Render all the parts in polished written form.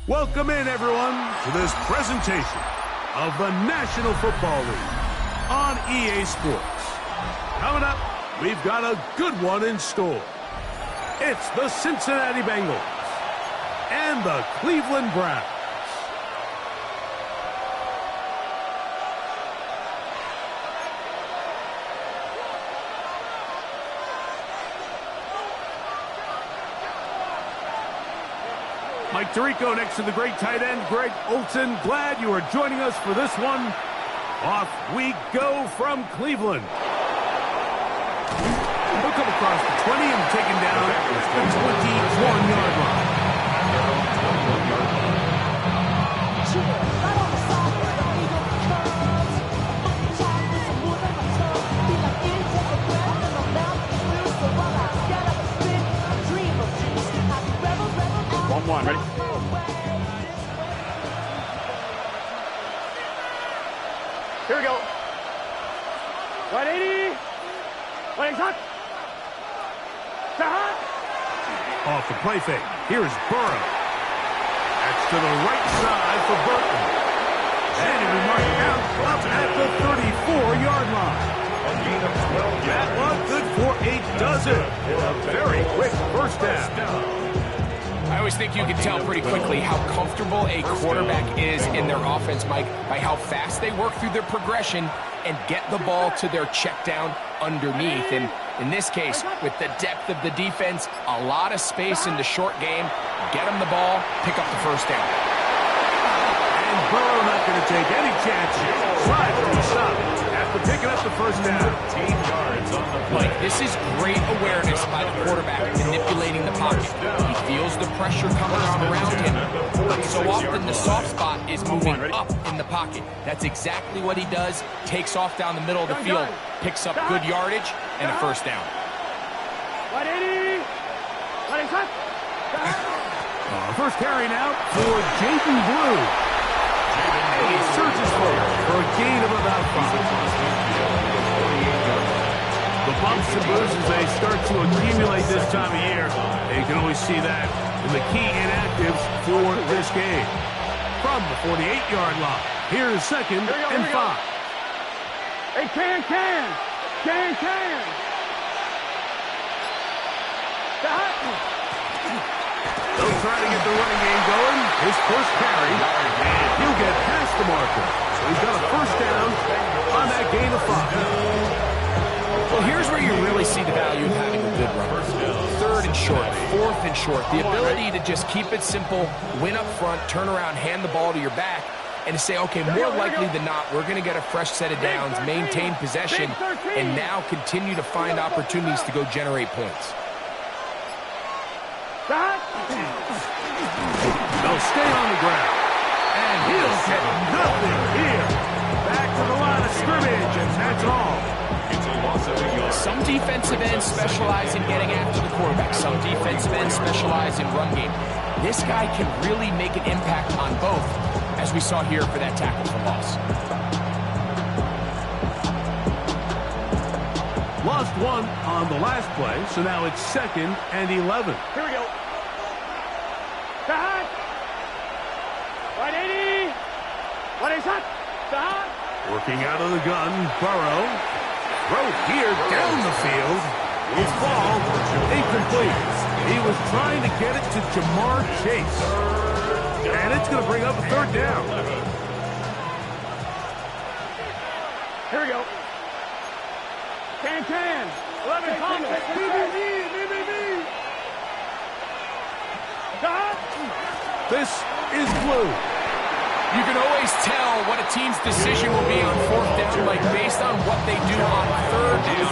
Welcome in, everyone, to this presentation of the National Football League on EA Sports. Coming up, we've got a good one in store. It's the Cincinnati Bengals and the Cleveland Browns. Mike Tirico next to the great tight end, Greg Olsen. Glad you are joining us for this one. Off we go from Cleveland. He'll come across the 20 and taken down at the 21-yard line. One, ready? Here we go. 180. 180. Off the play fake. Here's Burrow. That's to the right side for Burton. And he marked out up at the 34-yard line. That one good for a dozen. A very quick first down. I always think you can tell pretty quickly how comfortable a quarterback is in their offense, Mike, by how fast they work through their progression and get the ball to their check down underneath. And in this case, with the depth of the defense, a lot of space in the short game, get them the ball, pick up the first down. And Burrow not going to take any chances. Slide from the stop after picking up the first down. 15 yards on the play. Mike, this is great awareness by the quarterback manipulating the pocket. He feels the pressure coming on around him, but so often the soft spot is moving up in the pocket. That's exactly what he does. Takes off down the middle of the field, picks up good yardage, and a first down. 180. 180. First carry now for Jaden Blue. And he surges forward for a gain of about 5. The bumps and bruises, they start to accumulate this time of year. And you can always see that in the key inactives for this game. From the 48-yard line, here's second and 5. Hey, can. They'll try to get the running game going. His first carry, and he'll get past the marker. So he's got a first down on that gain of 5. Well, here's where you really see the value of having a good runner. Third and short, fourth and short. The ability to just keep it simple, win up front, turn around, hand the ball to your back, and to say, okay, more likely than not, we're going to get a fresh set of downs, maintain possession, and now continue to find opportunities to go generate points. They'll stay on the ground. And he'll get nothing here. Back to the line of scrimmage, and that's all. Some defensive ends specialize in getting after the quarterback. Some defensive ends specialize in run game. This guy can really make an impact on both, as we saw here for that tackle for loss. Lost one on the last play, so now it's second and 11. Here we go. 180. 180. Working out of the gun, Burrow. Throw here down the field. His ball incomplete. He was trying to get it to Jamar Chase. And it's going to bring up a third down. Here we go. Can. 11 Thomas. This is Blue. You can always tell what a team's decision will be on fourth down, like based on what they do on third down.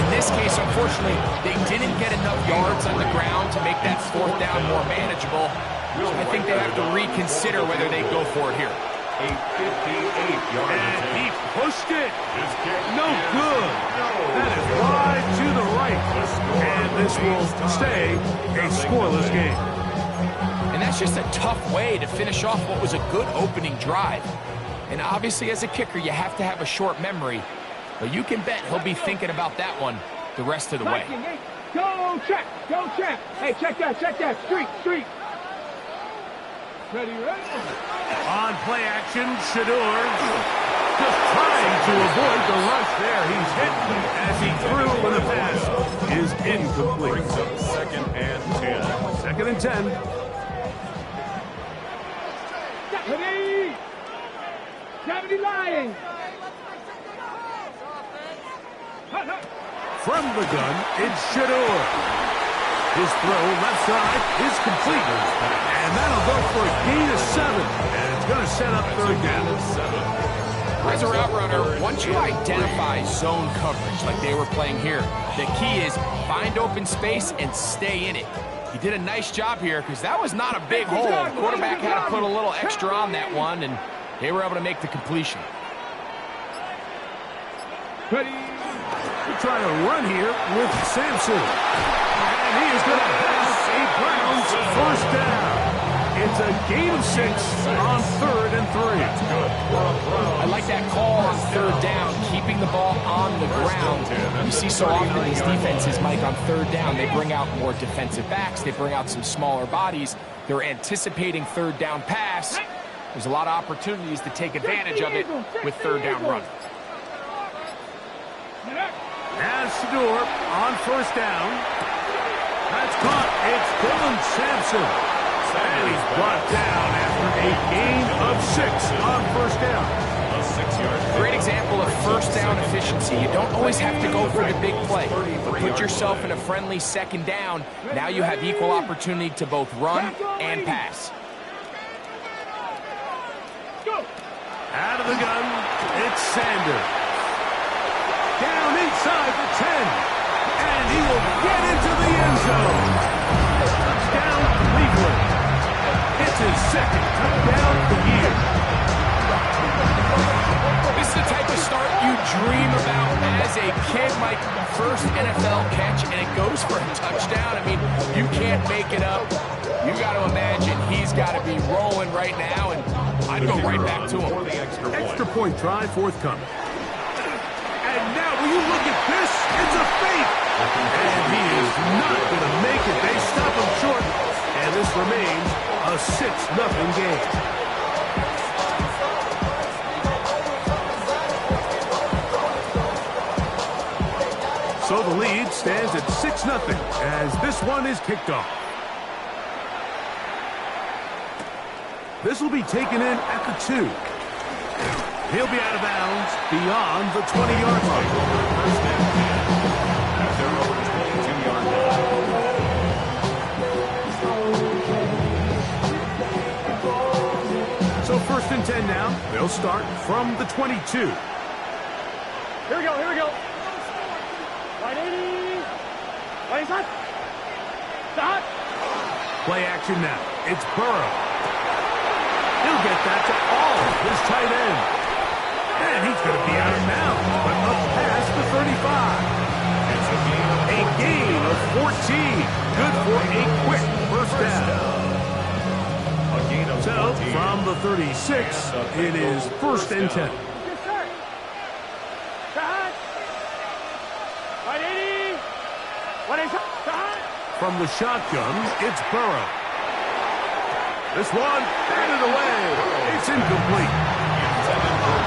In this case, unfortunately, they didn't get enough yards on the ground to make that fourth down more manageable. So I think they have to reconsider whether they go for it here. A 58-yard and he pushed it. No good. That is wide to the right. And this will stay a scoreless game. And that's just a tough way to finish off what was a good opening drive. And obviously, as a kicker, you have to have a short memory. But you can bet he'll be thinking about that one the rest of the way. Go check. Hey, check that. Street. On play action, Shador just trying to avoid the rush there. He's hit as he threw when the pass is incomplete. Brings up 2nd and 10. 2nd and 10. Ready? Gravity lying. From the gun, it's Shador. His throw left side is complete. And that'll go for a gain of 7. And it's going to set up 3rd down. As a route runner, once you identify zone coverage like they were playing here, the key is find open space and stay in it. He did a nice job here because that was not a big hole. The quarterback had to put a little extra on that one, and they were able to make the completion. We're trying to run here with Sampson. And he is going to pass a Browns 1st down. It's a gain of 6 on 3rd and 3. I like that call on 3rd down, keeping the ball on the ground. You see so often these defenses, Mike, on 3rd down, they bring out more defensive backs. They bring out some smaller bodies. They're anticipating 3rd down pass. There's a lot of opportunities to take advantage of it with 3rd down run. As Shador on 1st down. That's caught. It's Dylan Sampson. And he's brought down after a gain of 6 on 1st down. A 6-yard. Great example of 1st down efficiency. You don't always have to go for the big play. But put yourself in a friendly 2nd down. Now you have equal opportunity to both run and pass. Out of the gun, it's Sanders. Down inside the 10. And he will get into the end zone. Touchdown, Cleveland. It's his 2nd touchdown of the year. This is the type of start you dream about as a kid, Mike. First NFL catch, and it goes for a touchdown. I mean, you can't make it up. You got to imagine he's got to be rolling right now, and I'd go right back to him. Extra point try forthcoming. And now, will you look at this? It's a fake. And he is not going to make it. They stop him short. And this remains a 6-0 game. So the lead stands at 6-0 as this one is kicked off. This will be taken in at the 2. He'll be out of bounds beyond the 20-yard line. First and 10. At their own 22-yard line. So 1st and 10 now. They'll start from the 22. Here we go, here we go. Right 80. Right side. Stop. Play action now. It's Burrow. He'll get that to all his tight end. And he's going to be out of bounds, but up past the 35. It's A gain of 14. Good for a quick 1st down. a gain of So 14. from the 36, it is 1st and 10. Yes, sir. Stop. Right 80. What is it? Stop. From the shotgun, it's Burrow. This one, batted away. It's incomplete.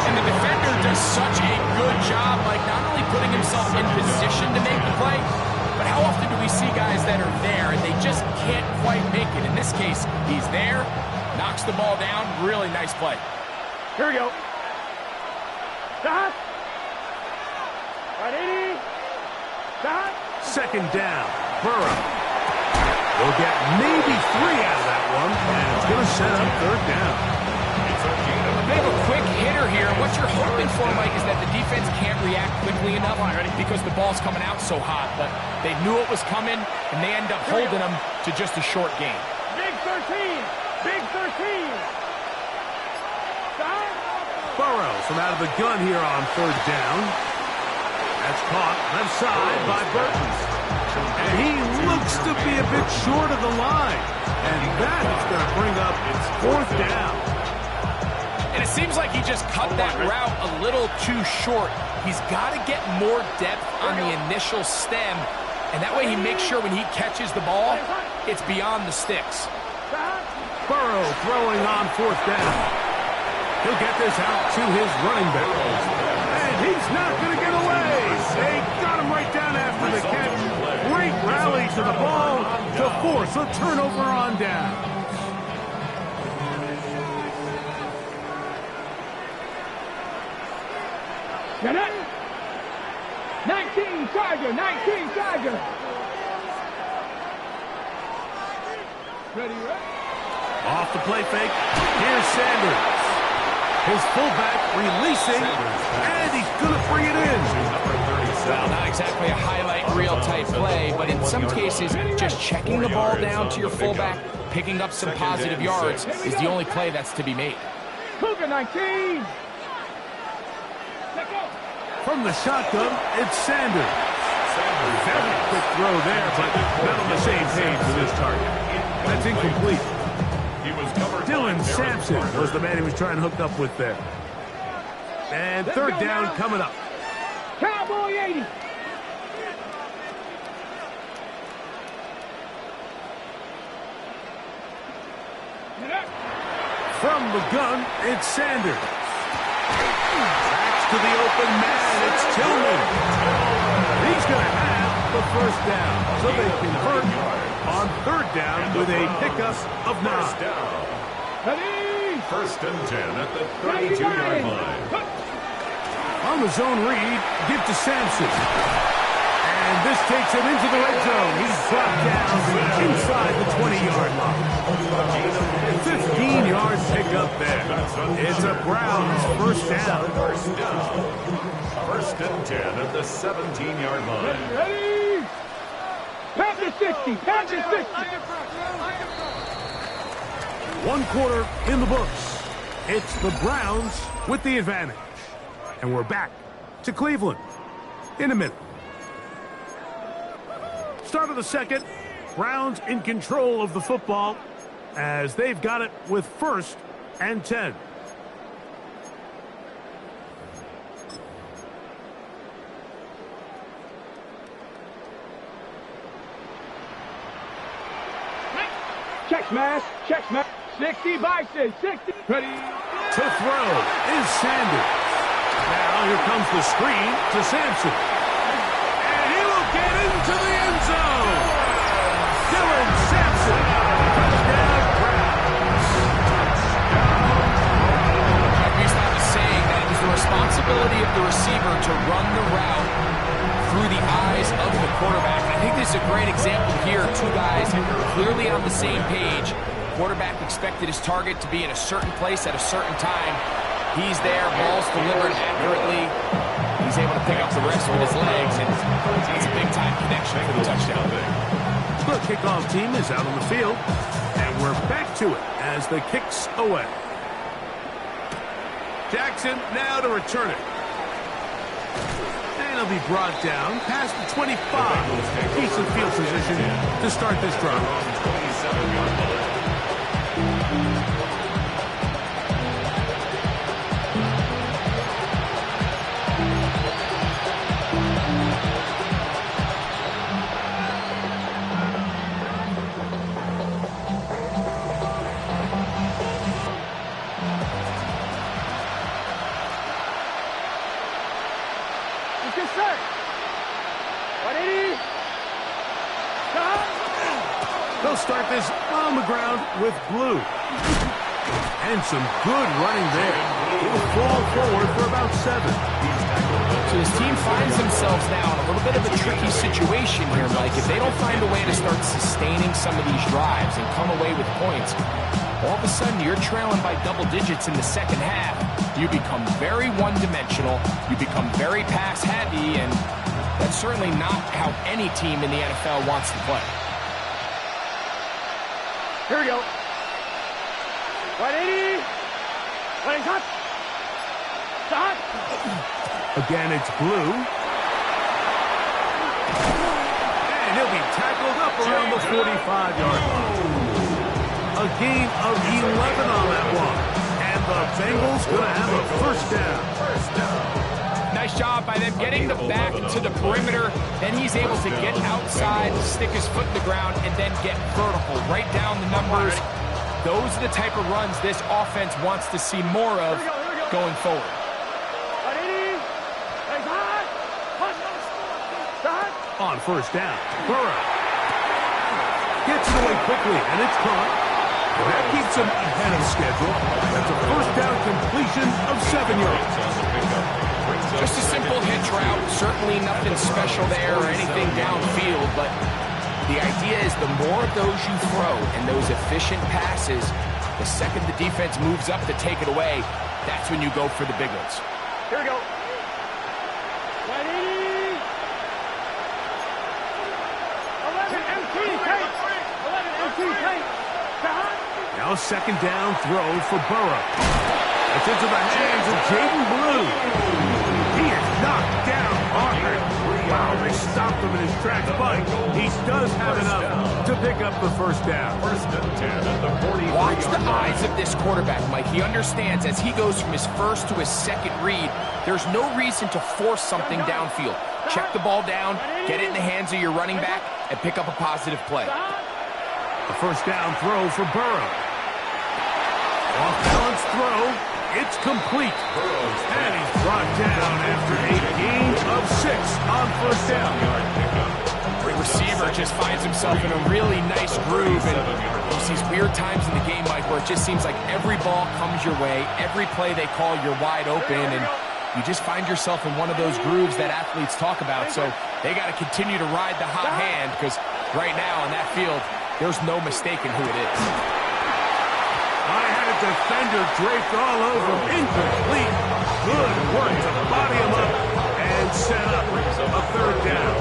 And the defender does such a good job, like not only putting himself in position to make the play, but how often do we see guys that are there and they just can't quite make it? In this case, he's there, knocks the ball down, really nice play. Here we go. Stop. Right 80. Stop. 2nd down, Burrow. We'll get maybe 3 out of that one, and it's going to set up 3rd down. They have a quick hitter here. What you're hoping for, Mike, is that the defense can't react quickly enough because the ball's coming out so hot. But they knew it was coming, and they end up holding them to just a short game. Big 13. Big 13. Stop. Burrow from out of the gun here on 3rd down. That's caught left side by Burton. And he looks to be a bit short of the line. And that is going to bring up its 4th down. And it seems like he just cut that route a little too short. He's got to get more depth on the initial stem, and that way he makes sure when he catches the ball, it's beyond the sticks. Burrow throwing on 4th down. He'll get this out to his running back. And he's not going to get away. They got him right down after the catch. Great rally to the ball to force a turnover on down. Get it. 19 Tiger, 19 Tiger. Ready, ready. Off the play fake. Here's Sanders. His fullback releasing, and he's going to bring it in. Well, not exactly a highlight reel type play, but in some cases, just checking the ball down to your fullback, picking up some positive yards is the only play that's to be made. Cougar 19. From the shotgun, it's Sanders. Very quick throw there, but not on the same page with his target. That's incomplete. Dylan Sampson was the man he was trying to hook up with there. And 3rd down coming up. Cowboy 80. From the gun, it's Sanders. Backs to the open man, it's Tillman. He's going to have the 1st down. So they convert on 3rd down with a pickup of 9. Ready. 1st and 10 at the 32-yard line. On the zone read, give to Sampson. And this takes him into the red zone. He's brought down inside the 20-yard line. 15-yard pickup there. It's a Browns 1st down. 1st and 10 at the 17-yard line. Ready. Panther 60. Panther 60. 1 quarter in the books. It's the Browns with the advantage. And we're back to Cleveland in a minute. Start of the 2nd. Browns in control of the football as they've got it with 1st and 10. Check smash. Check smash. 60 Bison. 60. Ready. To throw is Sanders. Now here comes the screen to Sampson. And he will get into the end zone. Dylan Sampson. Touchdown, Browns. I used to have a saying that it was the responsibility of the receiver to run the route through the eyes of the quarterback. I think this is a great example here. 2 guys clearly on the same page. Quarterback expected his target to be in a certain place at a certain time. He's there, ball's delivered accurately. He's able to pick up the rest with his legs, and it's a big-time connection for the touchdown. The kickoff team is out on the field, and we're back to it as the kick's away. Jackson now to return it. And he'll be brought down past the 25. Decent field position to start this drive. 27-yard line. Yes, sir. 180. Stop. They'll start this on the ground with blue. And some good running there. He'll fall forward for about 7. So his team finds themselves now in a little bit of a tricky situation here, Mike. If they don't find a way to start sustaining some of these drives and come away with points, all of a sudden you're trailing by double digits in the 2nd half. You become very one-dimensional. You become very pass-heavy, and that's certainly not how any team in the NFL wants to play. Here we go. 180. Running hot. Stop. Again, it's blue. And he'll be tackled up around the 45-yard line. A gain of 11 on that one. And the Bengals going to have a 1st down. Nice job by them getting the back to the perimeter. Then he's able to get outside, stick his foot in the ground, and then get vertical. Right down the numbers. those are the type of runs this offense wants to see more of going forward. On first down, Burrow gets it away quickly, and it's caught. That keeps him ahead of schedule. That's a first down completion of 7 yards. Just a simple hitch route. Certainly nothing special there or anything downfield, but the idea is the more of those you throw and those efficient passes, the second the defense moves up to take it away, that's when you go for the big ones. Here we go. Now second down throw for Burrow. It's into the hands of Jaden Blue. He is knocked down hard. Wow, they stopped him in his tracks, but he does have enough to pick up the first down. Watch the eyes of this quarterback, Mike. He understands as he goes from his first to his second read, there's no reason to force something downfield. Check the ball down, get it in the hands of your running back, and pick up a positive play. The first down throw for Burrow. Off-balance throw. It's complete. And he's brought down after a gain of 6 on first down. The receiver just finds himself in a really nice groove. And there's these weird times in the game, Mike, where it just seems like every ball comes your way. Every play they call, you're wide open. And you just find yourself in one of those grooves that athletes talk about. So they got to continue to ride the hot hand because right now on that field, there's no mistaking who it is. I had a defender draped all over him. Incomplete. Good work to body him up and set up a third down.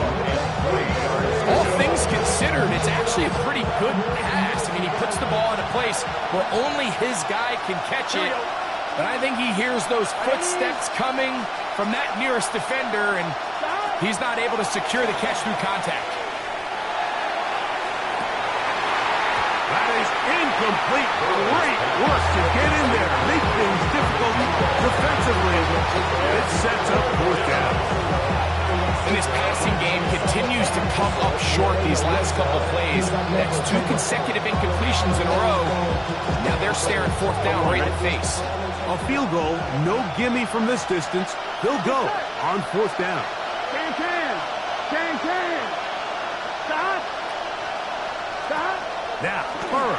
All things considered, it's actually a pretty good pass. I mean, he puts the ball in a place where only his guy can catch it. But I think he hears those footsteps coming from that nearest defender, and he's not able to secure the catch through contact. That is incomplete. Great work to get in there. Make things difficult defensively. It sets up fourth down. And his passing game continues to come up short these last couple plays. That's 2 consecutive incompletions in a row. Now they're staring fourth down right in the face. A field goal, no gimme from this distance. He'll go on fourth down. Stop. Now, Burrow.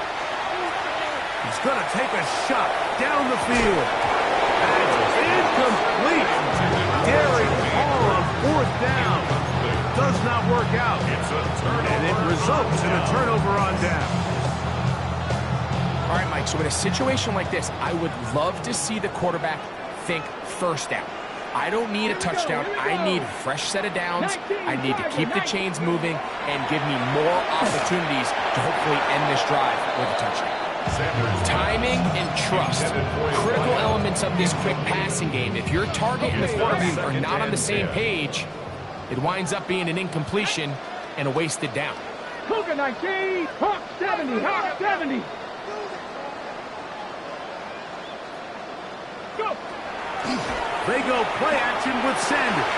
He's going to take a shot down the field. That's incomplete. Daring Hall on fourth down. Does not work out. And it results in a turnover on down. All right, Mike, so in a situation like this, I would love to see the quarterback think first down. I don't need a touchdown. I need a fresh set of downs. I need to keep the chains moving and give me more opportunities to hopefully end this drive with a touchdown. Timing and trust, critical elements of this quick passing game. If your target and the quarterback are not on the same page, it winds up being an incompletion and a wasted down. Cougar 19, Hawk 70, Hawk 70. Go. They go play action with Sanders.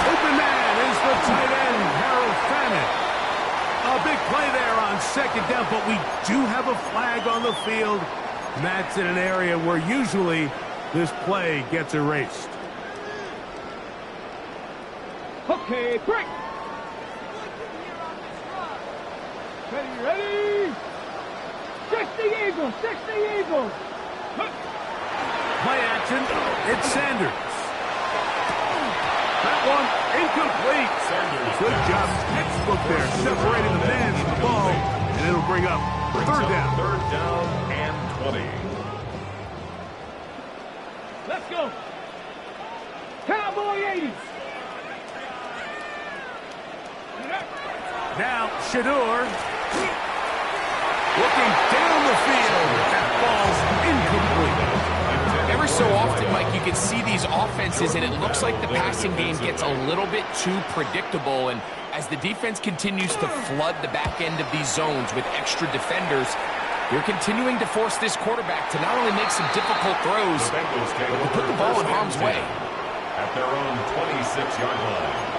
Open man is the tight end, Harold Fannin. A big play there on second down, but we do have a flag on the field. And that's in an area where usually this play gets erased. Okay, break. Ready. 60 Eagles, 60 Eagles. Play action, it's Sanders. That one incomplete. Good job, textbook there, separating the man from the ball, and it'll bring up third down. Third down and 20. Let's go. Cowboy 80. Now, Shador looking down the field. That ball's incomplete. Every so often, Mike, you can see these offenses, and it looks like the passing game gets a little bit too predictable. And as the defense continues to flood the back end of these zones with extra defenders, they're continuing to force this quarterback to not only make some difficult throws, but to put the ball in harm's way. At their own 26-yard line.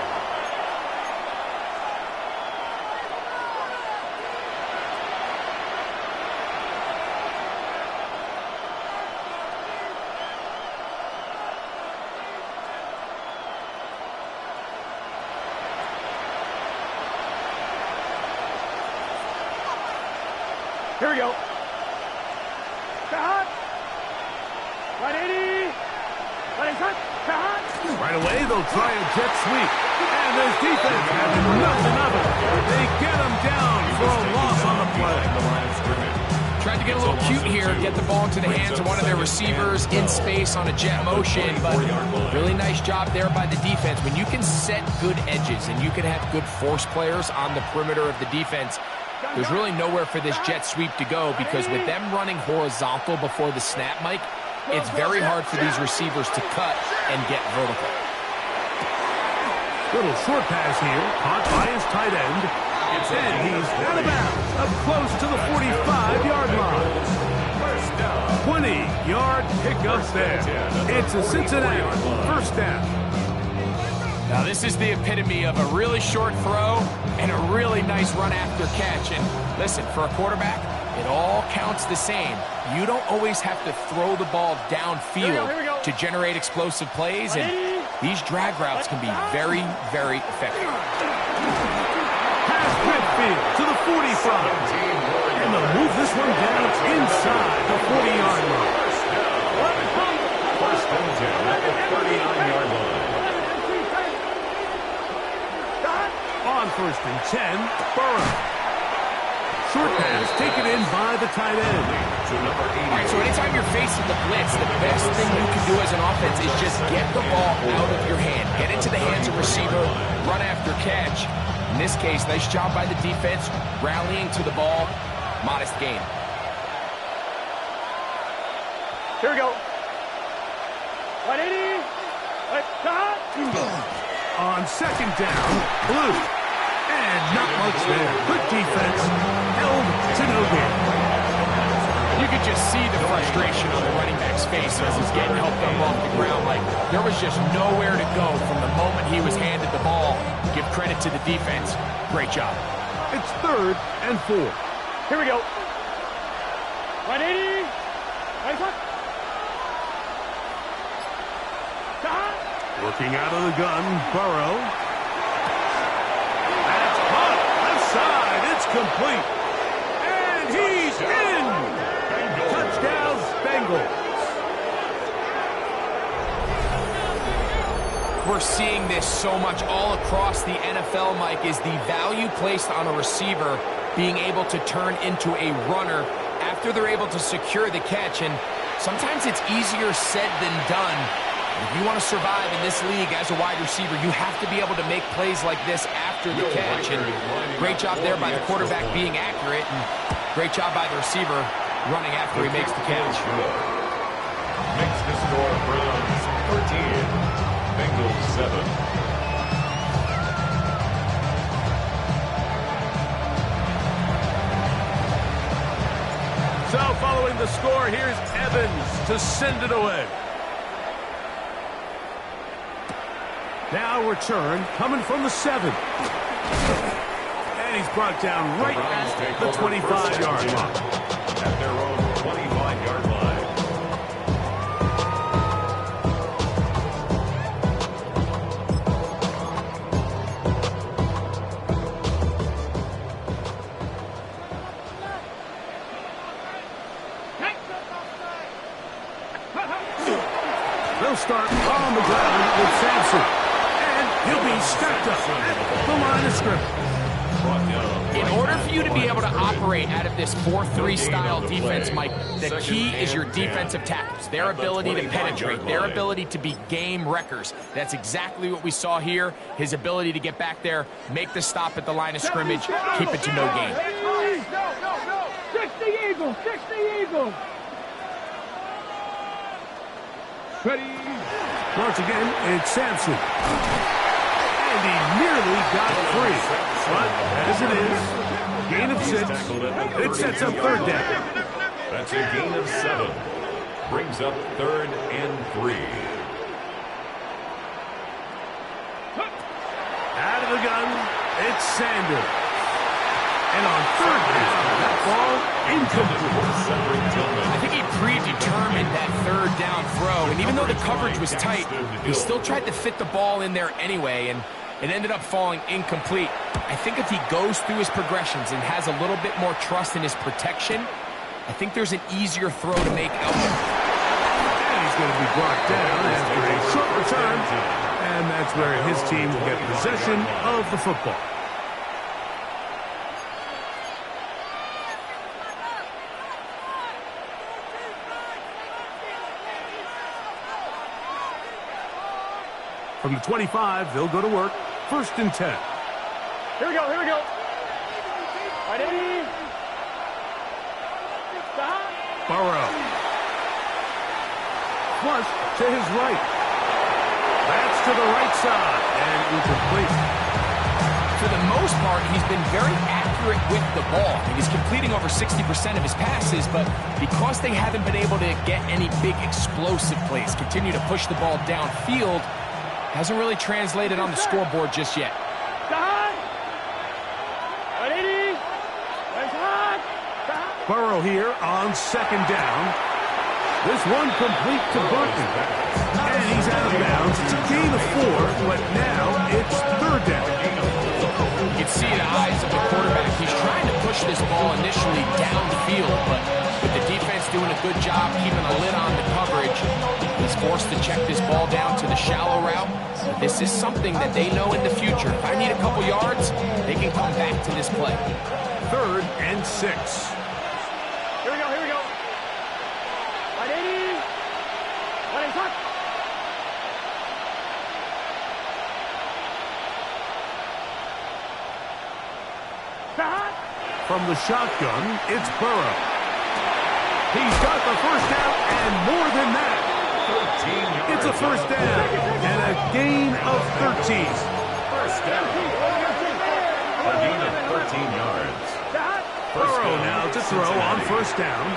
Here we go. Shot. 180. 180. Shot. Right away, they'll try a jet sweep. And this defense has nothing of it. They get him down for a loss on the play. Tried to get a little cute here, get the ball into the hands of one of their receivers in space on a jet motion, but really nice job there by the defense. When you can set good edges and you can have good force players on the perimeter of the defense, there's really nowhere for this jet sweep to go, because with them running horizontal before the snap, Mike, it's very hard for these receivers to cut and get vertical. Little short pass here, caught by his tight end. And he's out of bounds, up close to the 45-yard line. 20-yard pickup there. It's a Cincinnati first down. Now this is the epitome of a really short throw and a really nice run after catch. And listen, for a quarterback, it all counts the same. You don't always have to throw the ball downfield to generate explosive plays, and these drag routes can be very, very effective. Midfield to the 45. And they'll move this one down inside the 40-yard line. First and 10 at the 39-yard line. On first and 10, Burrow. Short pass taken in by the tight end. All right, so anytime you're facing the blitz, the best thing you can do as an offense is just get the ball out of your hand. Get into the hands of receiver, run after catch. In this case, nice job by the defense, rallying to the ball. Modest gain. Here we go. 180. Shot. On second down, Blue. And not much there. Good defense. Held to no gain. You could just see the frustration on the running back's face as he's getting helped up off the ground. Like, there was just nowhere to go from the moment he was handed the ball. Give credit to the defense. Great job. It's 3rd and 4. Here we go. 180. Looking out of the gun, Burrow. That's caught. Left side. It's complete. And he's in. Touchdown, Bengals. We're seeing this so much all across the NFL, Mike, is the value placed on a receiver being able to turn into a runner after they're able to secure the catch. And sometimes it's easier said than done. If you want to survive in this league as a wide receiver, you have to be able to make plays like this after the catch. And great job there by the quarterback being accurate, and great job by the receiver running after he makes the catch. Makes the score Browns 13, Bengals 7. So following the score, here's Evans to send it away. Now return coming from the 7. And he's brought down right at the 25-yard line. At their own 25-yard line. They'll start on the ground with Sampson. He'll be stepped up at the line of scrimmage. In order for you to be able to operate out of this 4-3 style defense, Mike, the key is your defensive tackles, their ability to penetrate, their ability to be game wreckers. That's exactly what we saw here, his ability to get back there, make the stop at the line of scrimmage, keep it to no gain. 60 Eagles, 60 Eagles. Ready. Once again, it's Sampson. And he nearly got free. But as it is, gain of 6. It sets up 3rd down. That's a gain of 7. Brings up 3rd and 3. Out of the gun, it's Sanders. And on 3rd down, that ball incomplete. I think he predetermined that 3rd down throw, and even though the coverage was tight, he still tried to fit the ball in there anyway, and It ended up falling incomplete. I think if he goes through his progressions and has a little bit more trust in his protection, I think there's an easier throw to make out there. And he's going to be brought down after a short return. And that's where his team will get possession of the football. From the 25, they'll go to work. 1st and 10. Here we go, here we go. Right, Eddie. Stop. Burrow. Flush to his right. That's to the right side and incomplete. For the most part, he's been very accurate with the ball. He's completing over 60% of his passes, but because they haven't been able to get any big explosive plays, continue to push the ball downfield, hasn't really translated on the scoreboard just yet. Burrow here on 2nd down. This one complete to Burton. And he's out of bounds. It's a gain of 4, but now it's 3rd down. You can see the eyes of the quarterback. He's trying to push this ball initially downfield, but with the defense doing a good job keeping a lid on the coverage, he's forced to check this ball down to the shallow route. This is something that they know in the future. If I need a couple yards, they can come back to this play. 3rd and 6. Here we go, here we go. Right, Eddie. Right, in touch. From the shotgun, it's Burrow. He's got the 1st down and more than that. 13 yards. It's a 1st down and a gain of 13. 1st down. A gain of 13 yards. Burrow now to throw on 1st down.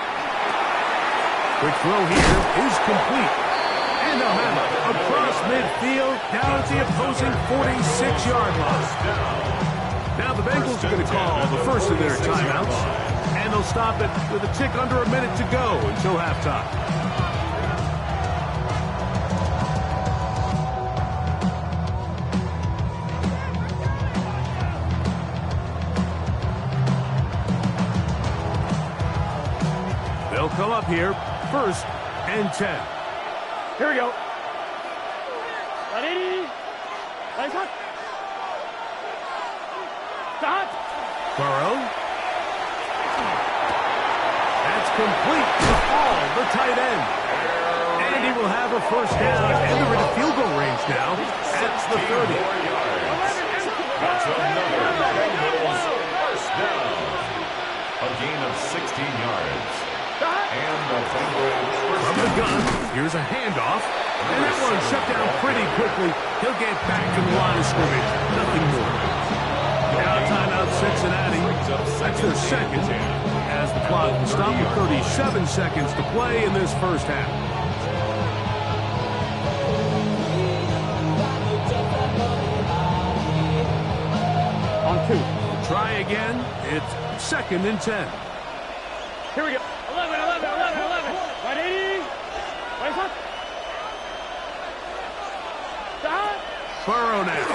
Quick throw here is complete. And they'll have it across midfield down at the opposing 46-yard line. Now the Bengals are going to call the first of their timeouts. And they'll stop it with a tick under a minute to go until halftime. They'll come up here, 1st and 10. Here we go. Ready? Nice hot. Stop. Burrow. That's complete to all the tight end. And he will have a 1st down, and they're in field goal range now. That's the 30. That's another Bengals 1st down. A gain of 16 yards. And the Bengals From the gun, here's a handoff. And that one shut down pretty quickly. He'll get back to the line of scrimmage. Nothing more. Now timeout Cincinnati. That's their 2nd. As the clock will stop with 37 seconds to play in this 1st half. On 2. Try again. It's 2nd and 10. Here we go. 11. Right, 80. Right, hot. Stop. Burrow now.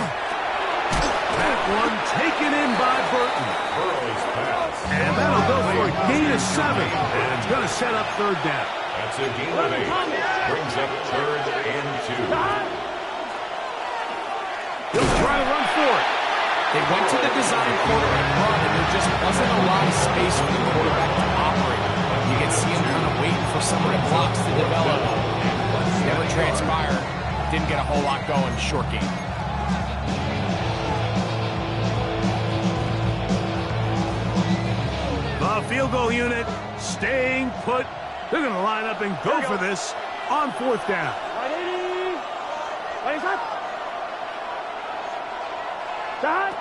That one taken in by Burton. Burrow's pass. And that'll go for a gain of 7. And it's going to set up 3rd down. That's a gain of 8. Brings up 3rd and 2. He'll try to run for it. They went to the design quarterback run, and there just wasn't a lot of space for the quarterback to operate. You can see him kind of waiting for some of the blocks to develop. Never transpired. Didn't get a whole lot going. Short game. The field goal unit staying put. They're going to line up and go for this on 4th down. Right, 80. Right, hot. Stop.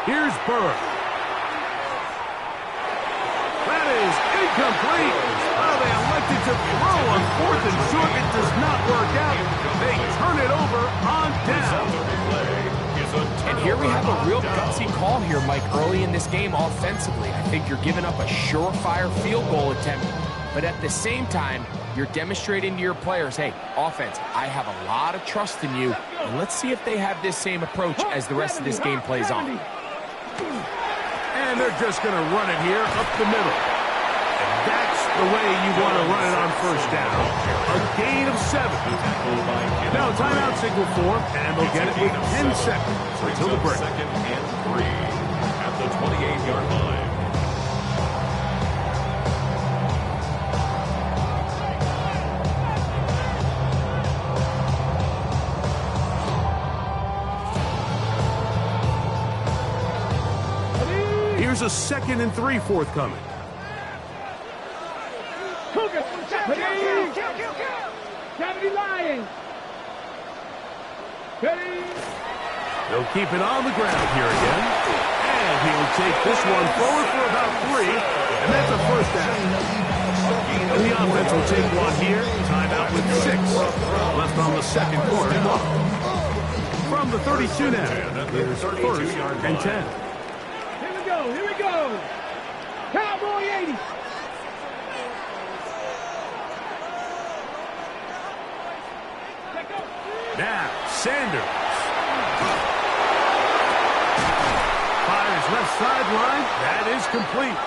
Here's Burrow. That is incomplete. Well, they elected to throw on 4th and short. It does not work out. They turn it over on down. And here we have a real gutsy call here, Mike, early in this game offensively. I think you're giving up a surefire field goal attempt. But at the same time, you're demonstrating to your players, hey, offense, I have a lot of trust in you. And let's see if they have this same approach as the rest of this game plays on. And they're just going to run it here up the middle. And that's the way you want to run it on first down. A gain of 7. Now timeout signal form, and they'll get it with 10 seconds until the break. Second and 3 at the 28-yard line. Here's a 2nd and 3 forthcoming. They'll keep it on the ground here again. And he'll take this one forward for about 3. And that's a first down. And the offense will take one here. Timeout with 6. Left on the second quarter clock. From the 32 now. Here's 1st and 10. Here we go. Cowboy 80. Now, Sanders. Fires left sideline. That is complete.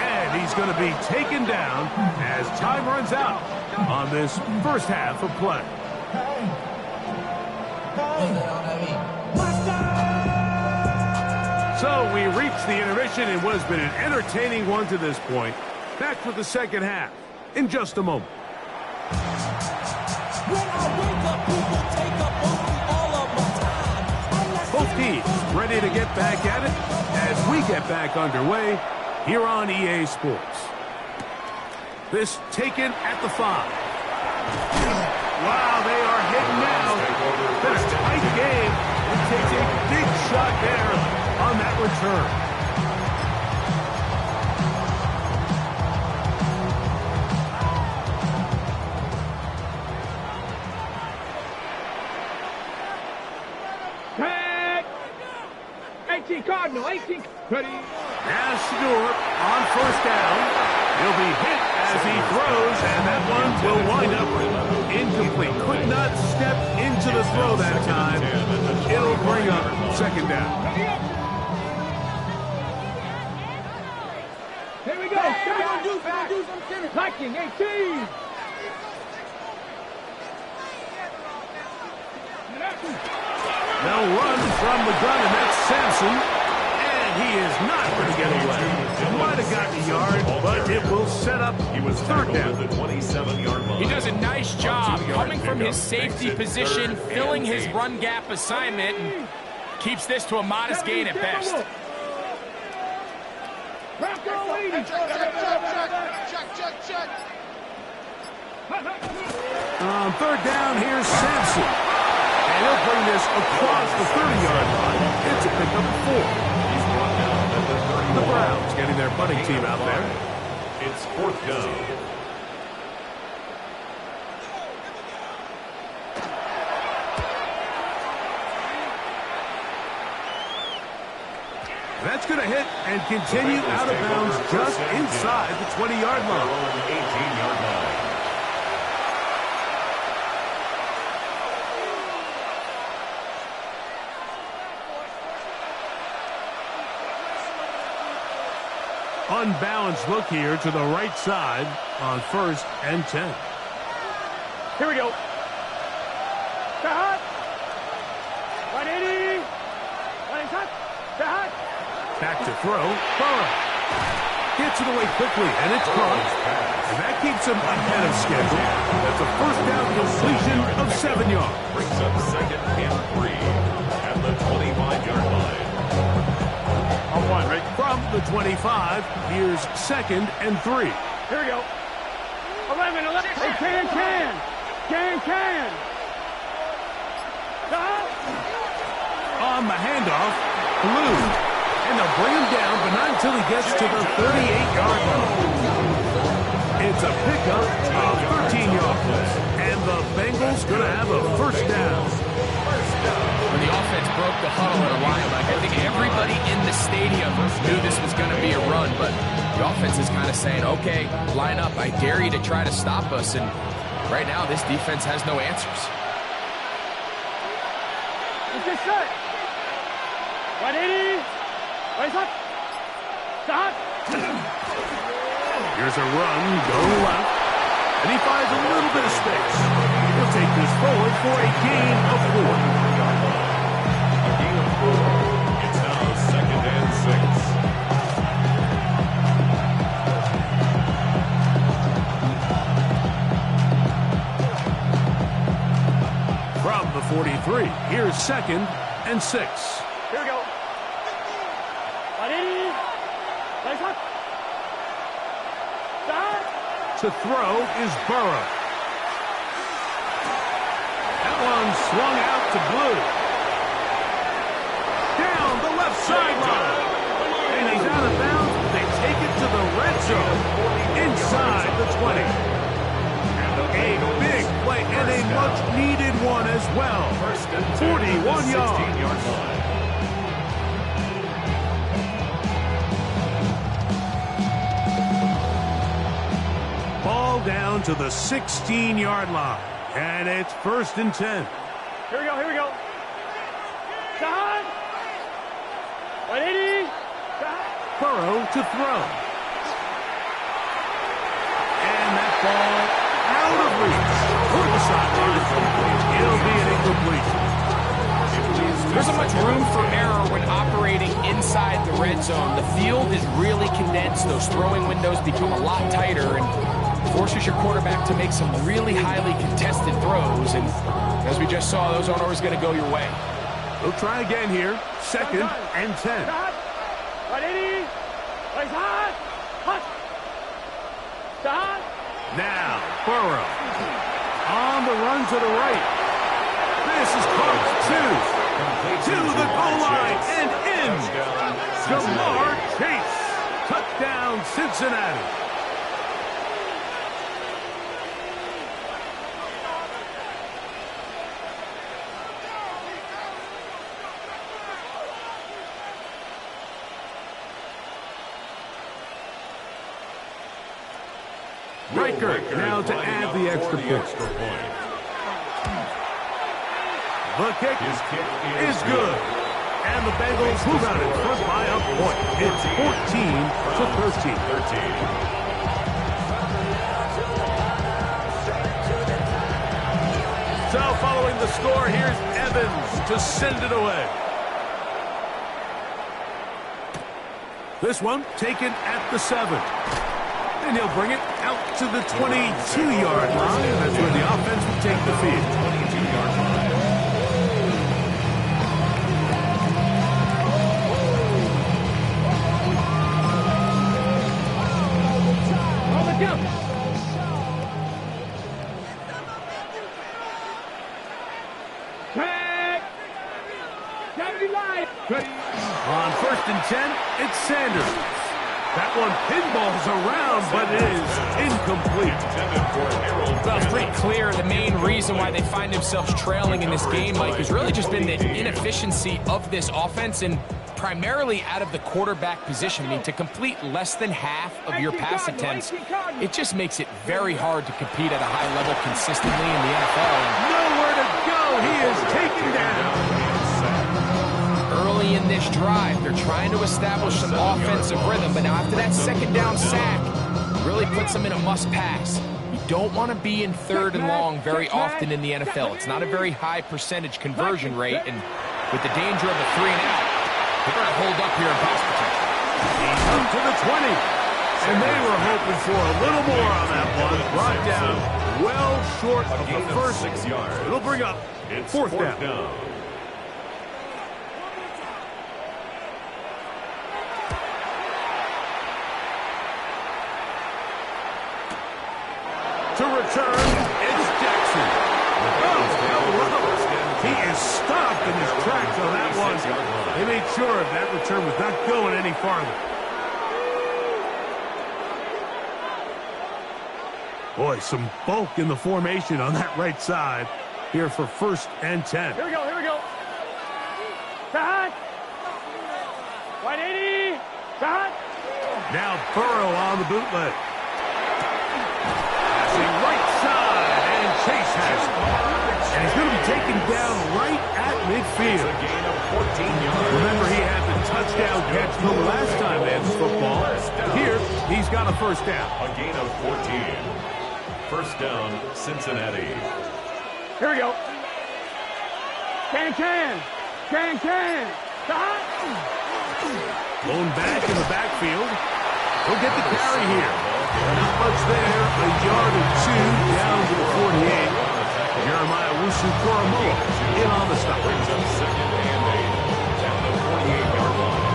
And he's going to be taken down as time runs out on this first half of play. So we reach the intermission in what has been an entertaining one to this point. Back with the second half in just a moment. Both teams ready to get back at it as we get back underway here on EA Sports. This taken at the 5. Wow, they are hitting now. Been a tight game. He takes a big shot there on that return. Tag! 18 Cardinal, 18. Ready? Now Stewart on first down. He'll be hit as he throws, and that one will wind up incomplete. Could not step into the throw that time. It'll bring up second down. Here we go. Viking, 18. They'll run from the gun, and that's Sampson. And he is not going to get away. Might have gotten a yard, but it will set up third down. The 27-yard line. He does a nice job coming from his safety position, filling his run gap assignment, and keeps this to a modest gain at best. On third down, here's Sampson. And he'll bring this across the 30-yard line. It's a pickup of 4. He's brought down at the 30. The Browns getting their bunting team out there. It's 4th down. That's going to hit and continue out of bounds just inside the 20-yard line. 18-yard line. Unbalanced look here to the right side on 1st and 10. Here we go. Hot. 180. 180. Hot. Back to throw. Burrow gets it away quickly, and it's caught. And that keeps him ahead of schedule. That's a first down completion of 7 yards. Brings up 2nd and 3 at the 25-yard line. On one, right from the 25, here's 2nd and 3. Here we go. 11. Hey, can. On the handoff, Blue. And they'll bring him down, but not until he gets to the 38-yard line. It's a pickup of 13 yards. And the Bengals going to have a first down. When the offense broke the huddle at a linebacker. I think everybody in the stadium knew this was going to be a run, but the offense is kind of saying, okay, line up. I dare you to try to stop us. And right now, this defense has no answers. Let's get set. 180. Right up. Stop. Here's a run, go left, and he finds a little bit of space. He'll take this forward for a gain of 4. A gain of 4. It's now 2nd and 6. From the 43, here's 2nd and 6. Here we go. 180. Right up. Stop. To throw is Burrow. That one swung out to Blue. Down the left sideline. And he's out of bounds. They take it to the red zone. Inside the 20. A big play and a much-needed one as well. 41 yards. Ball down to the 16-yard line. And it's 1st and 10. Here we go. Here we go. Stop. 180. Stop. Burrow to throw. And that ball out of reach. Toward the sideline. It'll be an incompletion. There's so much room for error when operating inside the red zone. The field is really condensed. Those throwing windows become a lot tighter and forces your quarterback to make some really highly contested throws. And as we just saw, those aren't always going to go your way. We'll try again here. 2nd and 10. Stop. 180. Right hot. Hot. Stop. Now, Burrow. On the run to the right. This is close. 2. To the goal line and in. Jamar Chase. Touchdown, Cincinnati. Riker now to add the extra point. The kick is good. And the Bengals move out in front by a point. It's 14-13. So following the score, here's Evans to send it away. This one taken at the 7. And he'll bring it out to the 22-yard line. That's where the offense will take the field. 22-yard line. On 1st and 10, it's Sanders. That one pinballs around, but it is incomplete. Well, it's pretty clear the main reason why they find themselves trailing in this game, Mike, has really just been the inefficiency of this offense and primarily out of the quarterback position. I mean, to complete less than half of your pass attempts, it just makes it very hard to compete at a high level consistently in the NFL. Nowhere to go. He is taken down. Early in this drive, they're trying to establish some offensive rhythm, but now after that 2nd down sack, really puts them in a must-pass. You don't want to be in 3rd and long very often in the NFL. It's not a very high percentage conversion rate, and with the danger of a 3-and-out, they're going to hold up here in pass protection. He's up to the 20, and they were hoping for a little more on that one. Brought down well short of the first 6 yards. It'll bring up 4th down. To return, it's Jackson. Oh, hello. He is stopped in his tracks on that one. They made sure that return was not going any farther. Boy, some bulk in the formation on that right side here for 1st and 10. Here we go. Here we go. Shot. 180. Shot. Now Burrow on the bootleg. Passing right side, and Chase has it. And he's going to be taken down right at midfield. A gain of 14 yards. Remember, he had the touchdown catch the last time they had the football. Here, he's got a first down. A gain of 14. First down, Cincinnati. Here we go. Can. Shot. Blown back in the backfield. He'll get the carry here. Not much there. A yard or two down to the 48. Jeremiah Wusu-Koromoa in on the stop. Brings up second and 8 at the 48-yard line.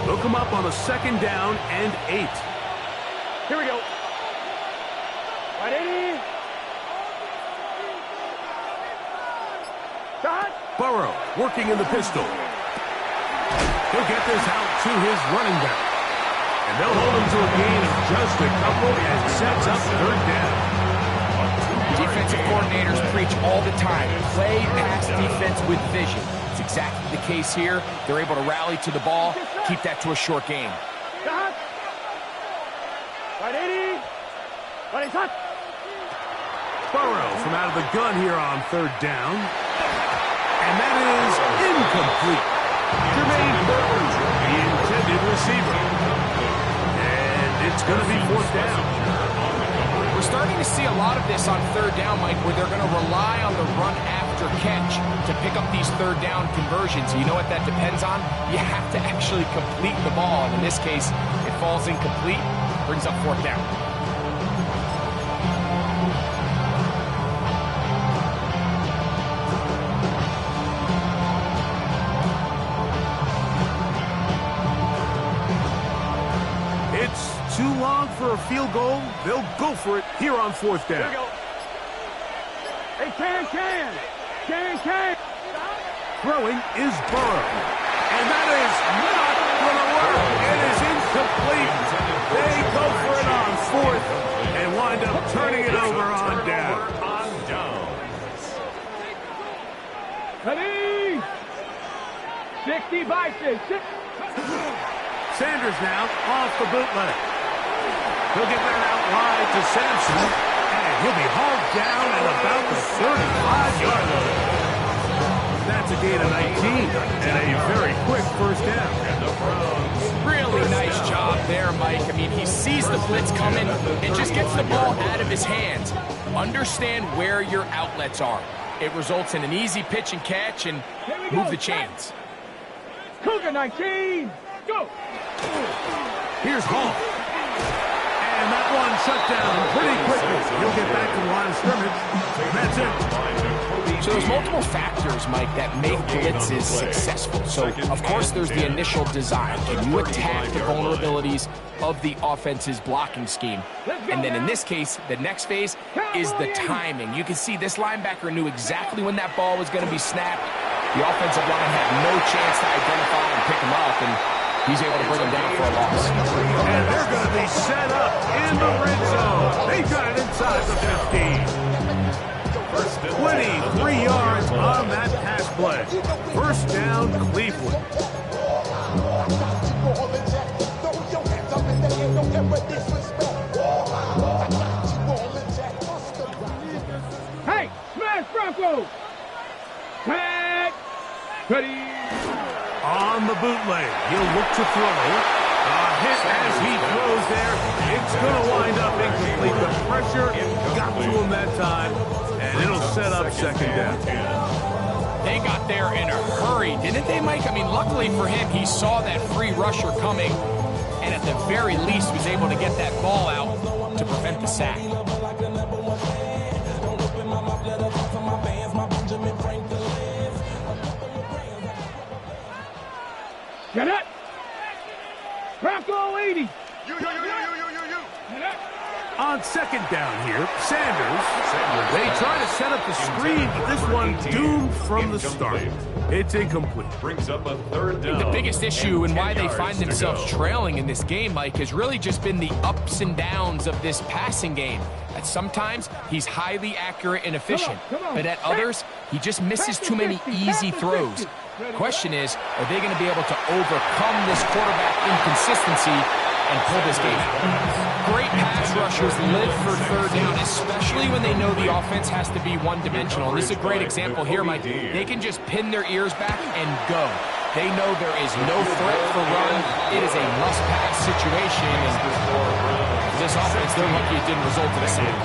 They'll come up on a second down and 8. Here we go. 180. Shot. Burrow working in the pistol. He'll get this out to his running back. And they'll hold him to a gain of just a couple and sets up third down. Defensive coordinators preach all the time, play pass defense with vision. It's exactly the case here. They're able to rally to the ball, keep that to a short game. Shot. 180. 180. Burrow from out of the gun here on third down. And that is incomplete. Jermaine Burton, the intended receiver. And it's going to be fourth down. We're starting to see a lot of this on third down, Mike, where they're going to rely on the run after catch to pick up these third down conversions. You know what that depends on? You have to actually complete the ball. And in this case, it falls incomplete, brings up fourth down. Too long for a field goal. They'll go for it here on fourth down. Here we go. Hey, can. Throwing is Burrow. And that is not going to work. It is incomplete. They go for it on fourth and wind up turning it over on down. Ready? 60 by 6. Sanders now off the bootleg. He'll get that out wide to Sampson, and he'll be hauled down at about the 35-yard line. That's a gain of 19, and a very quick first down. Really nice job there, Mike. I mean, he sees the blitz coming and just gets the ball out of his hands. Understand where your outlets are. It results in an easy pitch and catch and move the chains. Cougar 19. Go. Here's Hall. And that one shut down pretty quickly. He'll get back to the line of scrimmage. That's it. So there's multiple factors, Mike, that make blitzes successful. So, of course, there's the initial design. Can you attack the vulnerabilities of the offense's blocking scheme? And then in this case, the next phase is the timing. You can see this linebacker knew exactly when that ball was going to be snapped. The offensive line had no chance to identify and pick him up, and he's able to bring him down for a loss. And they're going to be set up in the red zone. They got it inside the 15. 23 yards on that pass play. First down, Cleveland. Hey, smash Bronco. Tag. Ready. On the bootleg, he'll look to throw. A hit as he throws there. It's going to wind up incomplete. The pressure got to him that time, and it'll set up second down. They got there in a hurry, didn't they, Mike? I mean, luckily for him, he saw that free rusher coming, and at the very least was able to get that ball out to prevent the sack. Get it. Bronco 80. You. On second down here, Sanders. They try to set up the screen, but this one doomed from the start. It's incomplete. Brings up a third down. The biggest issue and why they find themselves to go. trailing in this game, Mike, has really just been the ups and downs of this passing game. At sometimes, he's highly accurate and efficient, but at others, he just misses too many easy throws. Question is, are they going to be able to overcome this quarterback inconsistency and pull this game out? Great pass rushers live for third down, especially when they know the offense has to be one-dimensional. And this is a great example here, Mike. They can just pin their ears back and go. They know there is no threat for run. It is a must-pass situation. And this offense, they're lucky it didn't result in a save.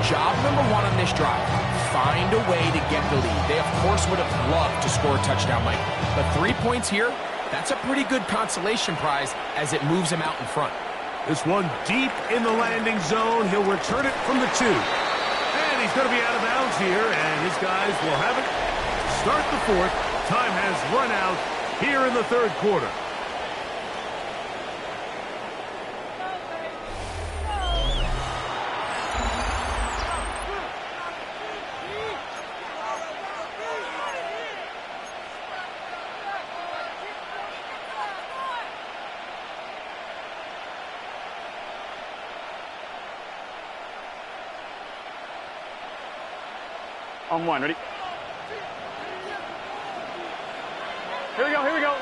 Job number one on this drive, find a way to get the lead. They, of course, would have loved to score a touchdown, Mike. But 3 points here, that's a pretty good consolation prize as it moves him out in front. This one deep in the landing zone. He'll return it from the 2. And he's going to be out of bounds here, and his guys will have it. Start the fourth. Time has run out here in the third quarter. On one, ready? Here we go, here we go.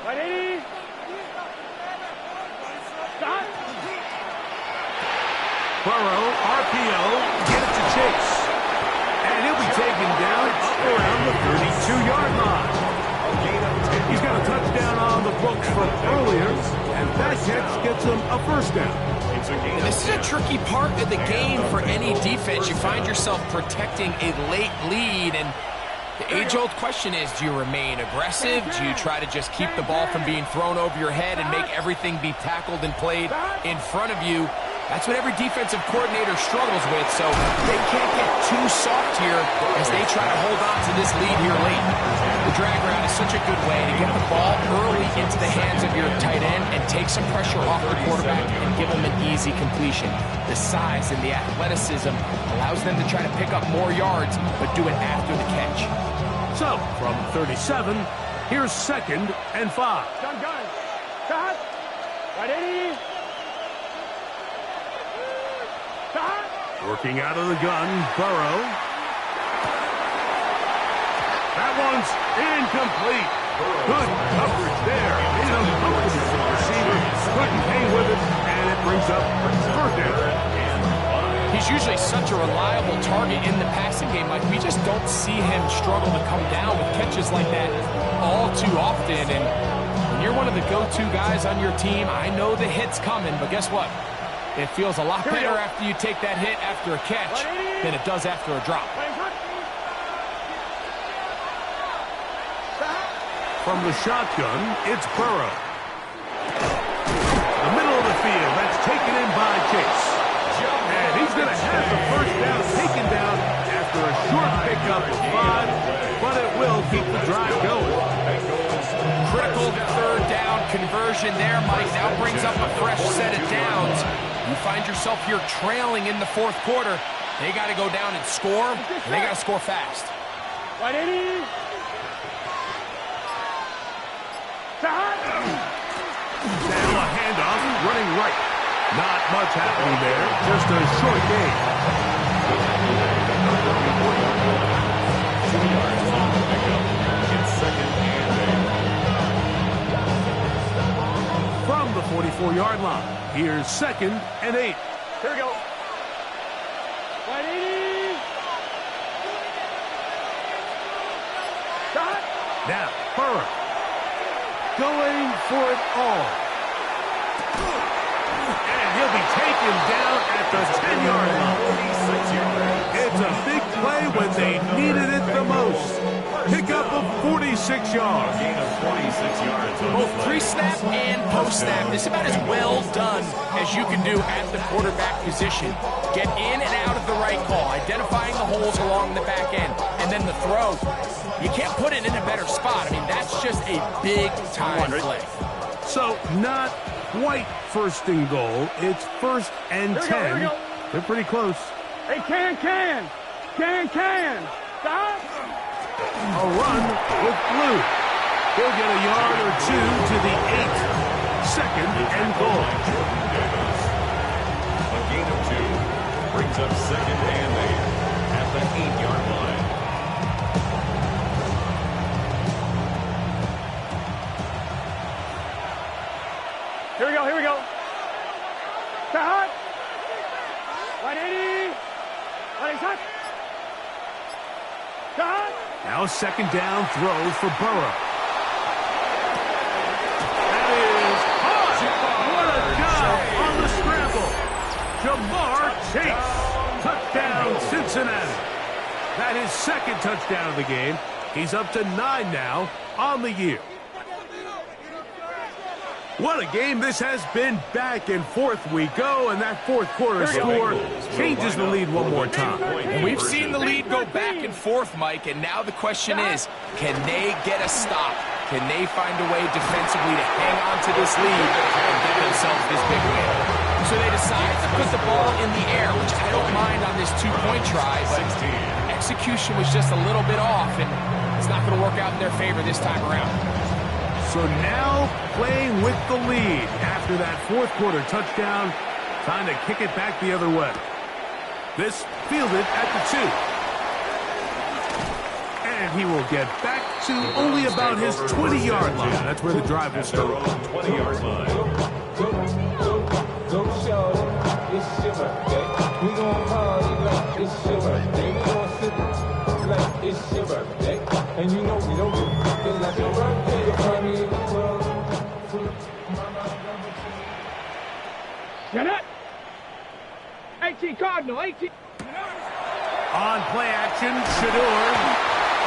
Right, 80. Stop. Burrow, RPO, get it to Chase. And he'll be taken down up around the 32-yard line. He's got a touchdown on the books from earlier, and that catch gets him a first down. And this is a tricky part of the game for any defense. You find yourself protecting a late lead, and the age-old question is, do you remain aggressive? Do you try to just keep the ball from being thrown over your head and make everything be tackled and played in front of you? That's what every defensive coordinator struggles with, so they can't get too soft here as they try to hold on to this lead here late. The drag route is such a good way to get the ball early into the hands of your tight end and take some pressure off the quarterback and give him an easy completion. The size and the athleticism allows them to try to pick up more yards, but do it after the catch. So, from 37, here's 2nd and 5. Gun. Stop. Right, 80. Stop. Working out of the gun, Burrow. That one's incomplete. Good coverage there. Made him comfortable for the receiver. Couldn't hang with it, and it brings up 3rd down. He's usually such a reliable target in the passing game. Like, we just don't see him struggle to come down with catches like that all too often. And when you're one of the go-to guys on your team, I know the hit's coming, but guess what? It feels a lot better after you take that hit after a catch than it does after a drop. From the shotgun, it's Burrow. The middle of the field, that's taken in by Chase. And he's going to have the first down taken down after a short pickup of 5, but it will keep the drive going. Critical 3rd down conversion there, Mike. Now brings up a fresh set of downs. You find yourself here trailing in the 4th quarter. They got to go down and score, and they got to score fast. Right, 80. Now a handoff, running right. Not much happening there, just a short gain. 2 yards on the pickup. It's 2nd and 8. From the 44-yard line, here's 2nd and 8. Here we go. Right, 80. Stop. Now, Burrow. Going for it all. And he'll be taken down at the 10-yard line. It's a big play when they needed it the most. Pickup of 46 yards. Gain of 46 yards. Both pre-snap and post-snap. This is about as well done as you can do at the quarterback position. Get in and out of the right call, identifying the holes along the back end, and then the throw. You can't put it in a better spot. I mean, that's just a big-time play. So, not quite 1st and goal. It's 1st and 10. They're pretty close. Hey, can. Stop. A run with blue. He'll get a yard or two to the 8. Second and goal. A gain of 2 brings up second and 8 at the 8-yard line. Here we go, here we go. Cut. 180. 180. Cut. Now second down throw for Burrow. That is hard. What a dive on the scramble. Jamar Chase. Touchdown, Cincinnati. That is second touchdown of the game. He's up to 9 now on the year. What a game this has been. Back and forth we go, and that fourth quarter score changes the lead one more time. And we've seen the lead go back and forth, Mike, and now the question is, can they get a stop? Can they find a way defensively to hang on to this lead and get themselves this big win? So they decide to put the ball in the air, which I don't mind on this two-point try, but execution was just a little bit off, and it's not going to work out in their favor this time around. So now playing with the lead after that fourth quarter touchdown, trying to kick it back the other way. This fielded at the 2. And he will get back to only about his 20-yard line. That's where the drive will start. 20-yard line. Go show, it's your birthday. We gon' party like it's your birthday. We gon' sip like it's your birthday. And you know we don't do it like your birthday. You'll find me in the club. Get it. 18 Cardinal, 18. On play action, Shador.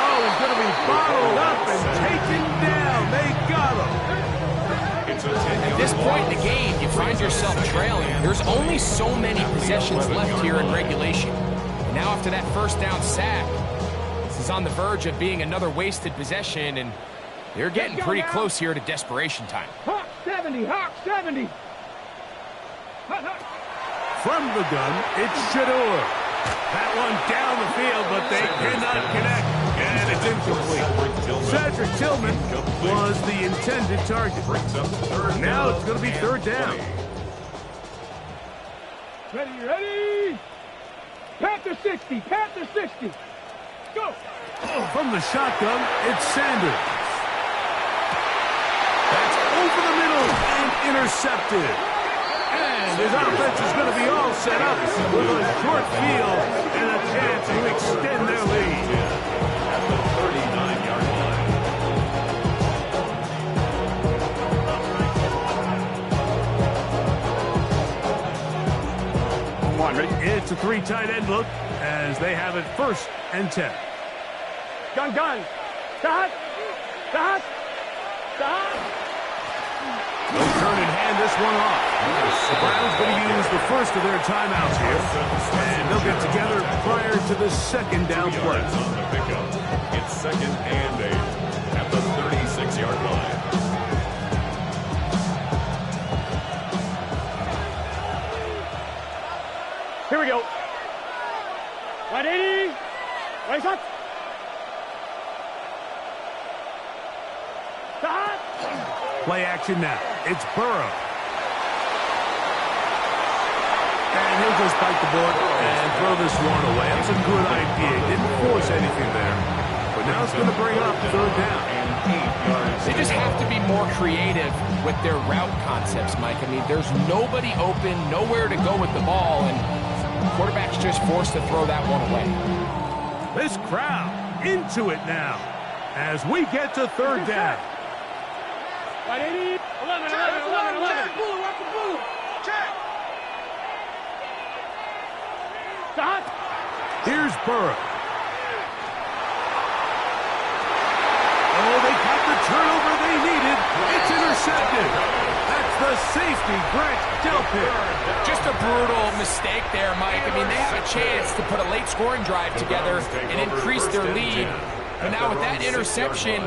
Oh, he's going to be bottled up and taken down. They got him. At this point in the game, you find yourself trailing. There's only so many possessions left here in regulation. And now after that first down sack, this is on the verge of being another wasted possession, and they're getting pretty close here to desperation time. Hawk 70, Hawk 70. From the gun, it's Shador. That one down the field, but they cannot connect. And it's incomplete. Cedric Tillman was the intended target. Now it's going to be third down. Ready. Panther 60, Panther 60. Go. From the shotgun, it's Sanders. That's over the middle and intercepted. And his offense is going to be all set up with a short field and a chance to extend their lead. At the 39-yard line. Come on, ready? It's a 3 tight end look as they have it 1st and 10. Gun. Dot. They'll turn and hand this one off. The Browns going to use the first of their timeouts here, and they'll get together prior to the second down play. On the pickup. It's second and 8 at the 36-yard line. Here we go. 180. Raise up. Dot. Play action now. It's Burrow. And he'll just bite the board and throw this one away. That's a good idea. Didn't force anything there. But now it's going to bring up third down. They just have to be more creative with their route concepts, Mike. I mean, there's nobody open, nowhere to go with the ball, and the quarterback's just forced to throw that one away. This crowd into it now as we get to third down. 180. 11. Check. Dot. Here's Burrow. Oh, they got the turnover they needed. It's intercepted. That's the safety, Grant Delpit. Just a brutal mistake there, Mike. I mean, they have a chance to put a late scoring drive together and increase their lead. But now with that interception,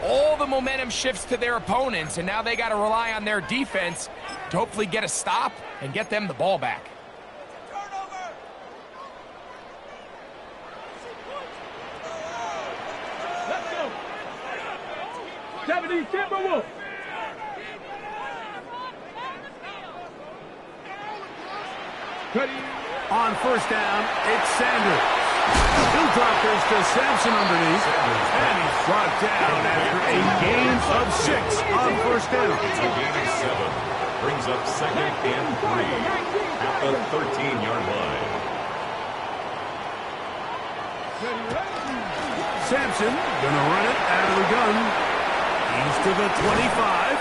all the momentum shifts to their opponents, and now they got to rely on their defense to hopefully get a stop and get them the ball back. 70 Timberwolves. On first down, it's Sanders. He'll drop this to Sampson underneath. And he's brought down after a gain of 6 on first down. It's a gain of 7. Brings up second and 3 at the 13-yard line. Sampson gonna run it out of the gun. He's to the 25.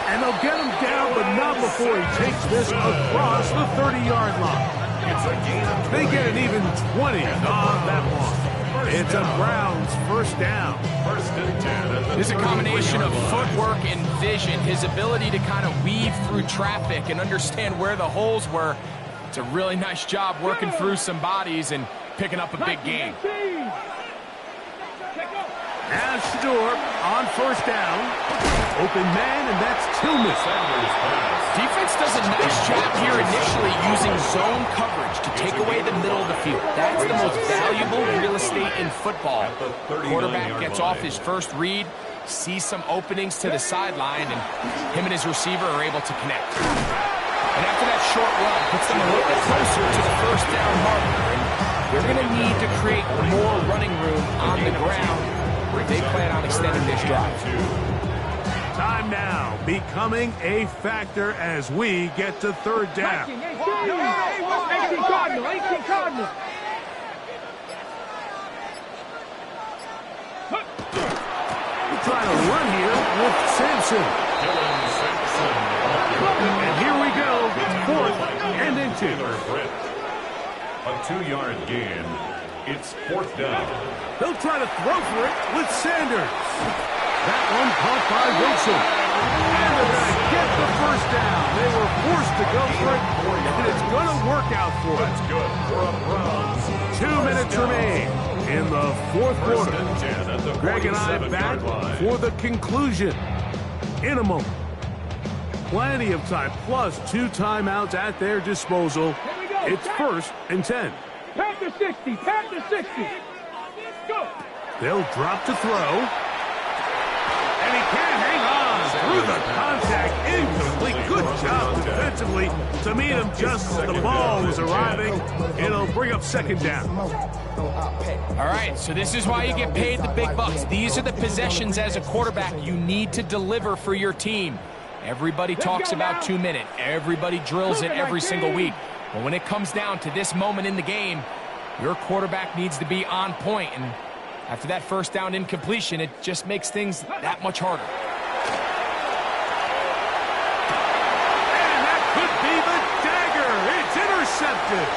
And they'll get him down, but not before he takes this across the 30-yard line. It's a gain of 3. They get an even 20 on that one. It's a Browns first down. First and 10. There's a combination of footwork and vision, his ability to kind of weave through traffic and understand where the holes were. It's a really nice job working through some bodies and picking up a big gain. Now Shador on first down. Open man, and that's Tillman. Defense does a nice job here initially using zone coverage to take away the middle of the field. That's the most valuable real estate in football. Quarterback gets off his first read, sees some openings to the sideline, and him and his receiver are able to connect. And after that short run, puts them a little bit closer to the first down marker. And they're going to need to create more running room on the ground if they plan on extending this drive. Time now becoming a factor as we get to third down. 18 Cardinal, 18 Cardinal. We're trying to run here with Sampson. And here we go, 4th and into. A 2-yard gain. It's 4th down. They'll try to throw for it with Sanders. That one caught by Wilson. And they're going to get the first down. They were forced to go for it, and it's going to work out for them. That's good for a Browns. 2 minutes remain in the 4th quarter. Greg and I back for the conclusion in a moment. Plenty of time, plus 2 timeouts at their disposal. It's 1st and 10. Panther 60, Panther 60. Go. They'll drop to throw. And he can't hang on through the contact. Incomplete. Good job defensively to meet him just as the ball was arriving. It'll bring up 2nd down. All right, so this is why you get paid the big bucks. These are the possessions as a quarterback you need to deliver for your team. Everybody talks about 2 minutes. Everybody drills it every single week. But when it comes down to this moment in the game, your quarterback needs to be on point. And after that first down incompletion, it just makes things that much harder. And that could be the dagger. It's intercepted.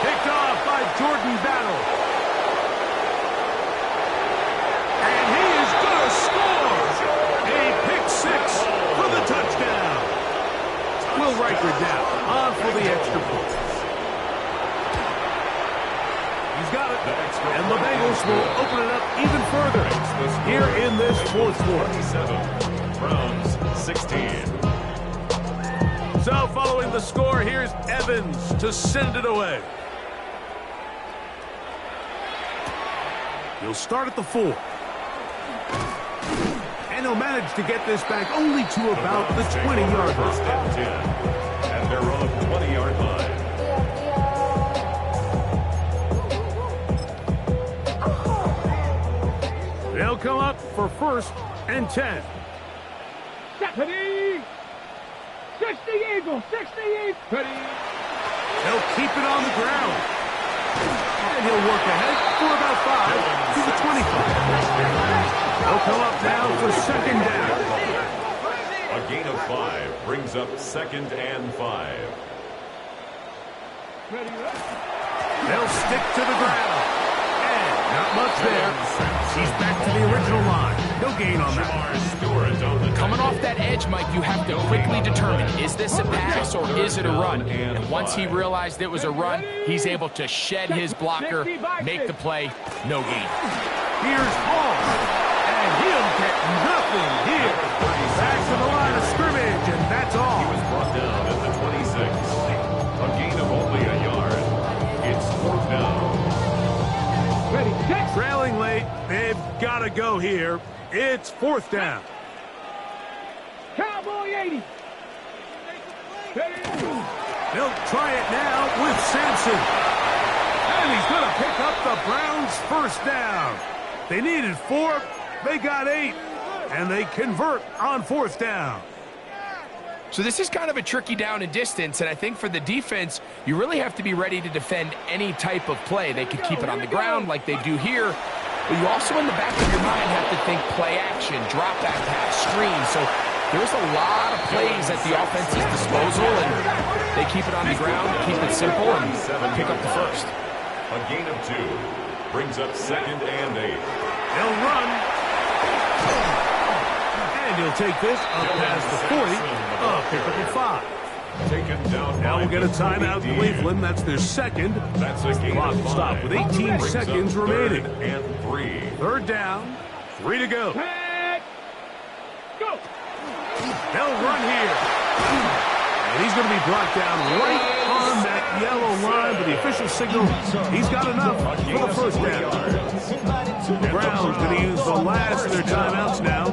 Picked off by Jordan Battle. And he is going to score. A pick 6 for the touchdown. Will Riker down on for the extra point. He's got it. And the Bengals will open it up even further here in this 4th quarter. Browns 16. So following the score, here's Evans to send it away. He'll start at the 4. And he'll manage to get this back only to about the 20-yard First line. and 10 at their own 20-yard line. They'll come up for 1st and 10. Ready? 60 Eagles, 60 Eagles. Ready? They'll keep it on the ground. And he'll work ahead for about 5 to the 25. They'll come up now for 2nd down. A gain of 5 brings up 2nd and 5. They'll stick to the ground. And not much there. He's back to the original line. No gain on that. Coming off that edge, Mike, you have to quickly determine, is this a pass or is it a run? And once he realized it was a run, he's able to shed his blocker, make the play, no gain. Here's Hall. And he'll get nothing here. Back to the line of scrimmage, and that's all. He was brought down at the 26. A gain of only a yard. It's 4th down. Ready, set. Trailing late, they've got to go here. It's 4th down. Cowboy 80. They'll try it now with Sampson. And he's going to pick up the Browns' first down. They needed 4. They got 8. And they convert on 4th down. So this is kind of a tricky down and distance, and I think for the defense, you really have to be ready to defend any type of play. They could keep it on the ground like they do here, but you also in the back of your mind have to think play action, drop back pass, screen. So there's a lot of plays at the offense's disposal, and they keep it on the ground, keep it simple, and pick up the first. A gain of 2 brings up 2nd and 8. They'll run. And he'll take this up past the 40. Pick up at 5. Taken down. Now we'll get a timeout, Cleveland. That's their second. That's a gain Clock of 5. stop with 18 Brings seconds up remaining. 3rd and 3. 3rd down. 3 to go. Go. They'll run here. And he's going to be brought down right on that yellow line, but the official signal, he's got enough for the first down. The Browns going to use the last of their timeouts now,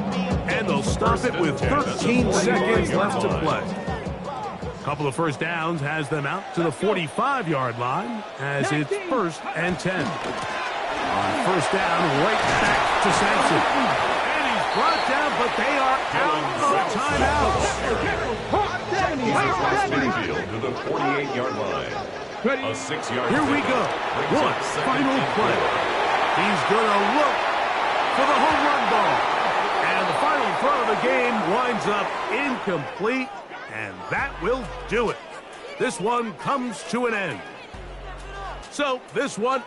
and they'll stop it with 13 seconds left to play. A couple of first downs has them out to the 45-yard line as it's 1st and 10. On 1st down, right back to Sampson. And he's brought down, but they are out of timeouts. Springfield to the 48-yard line. A 6-yard. Here we go. One final play. He's going to look for the home run ball. And the final throw of the game winds up incomplete, and that will do it. This one comes to an end. So this one